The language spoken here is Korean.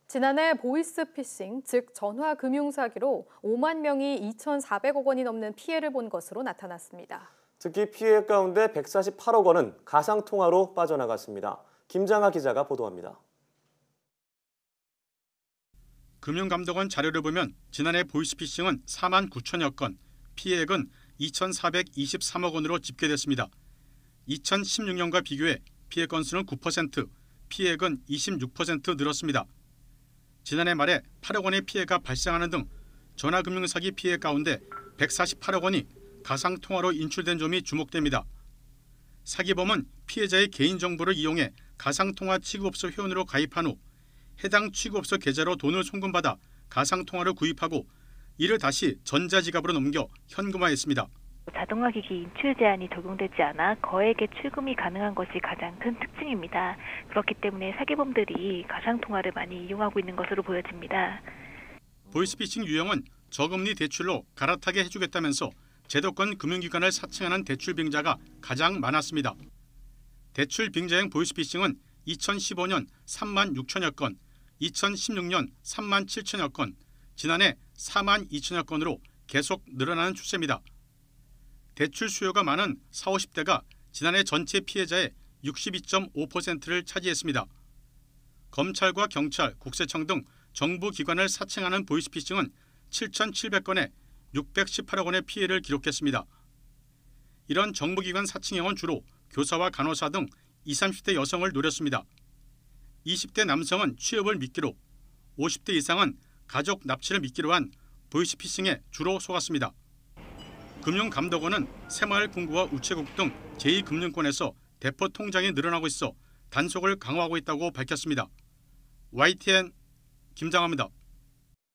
지난해 보이스피싱, 즉 전화 금융 사기로 5만 명이 2,400억 원이 넘는 피해를 본 것으로 나타났습니다. 특히 피해 가운데 148억 원은 가상통화로 빠져나갔습니다. 김장하 기자가 보도합니다. 금융감독원 자료를 보면 지난해 보이스피싱은 4만 9천여 건, 피해액은 2,423억 원으로 집계됐습니다. 2016년과 비교해 피해 건수는 9%, 피해액은 26% 늘었습니다. 지난해 말에 8억 원의 피해가 발생하는 등 전화금융 사기 피해 가운데 148억 원이 가상통화로 인출된 점이 주목됩니다. 사기범은 피해자의 개인정보를 이용해 가상통화 취급업소 회원으로 가입한 후 해당 취급업소 계좌로 돈을 송금받아 가상통화를 구입하고 이를 다시 전자지갑으로 넘겨 현금화했습니다. 자동화기기 인출 제한이 적용되지 않아 거액의 출금이 가능한 것이 가장 큰 특징입니다. 그렇기 때문에 사기범들이 가상통화를 많이 이용하고 있는 것으로 보여집니다. 보이스피싱 유형은 저금리 대출로 갈아타게 해주겠다면서 제도권 금융기관을 사칭하는 대출 빙자가 가장 많았습니다. 대출 빙자형 보이스피싱은 2015년 3만 6천여 건, 2016년 3만 7천여 건, 지난해 4만 2천여 건으로 계속 늘어나는 추세입니다. 대출 수요가 많은 40, 50대가 지난해 전체 피해자의 62.5%를 차지했습니다. 검찰과 경찰, 국세청 등 정부 기관을 사칭하는 보이스피싱은 7,700건에 618억 원의 피해를 기록했습니다. 이런 정부기관 사칭형은 주로 교사와 간호사 등 20, 30대 여성을 노렸습니다. 20대 남성은 취업을 미끼로, 50대 이상은 가족 납치를 미끼로 한 보이스피싱에 주로 속았습니다. 금융감독원은 새마을금고와 우체국 등 제2금융권에서 대포 통장이 늘어나고 있어 단속을 강화하고 있다고 밝혔습니다. YTN 김장하입니다.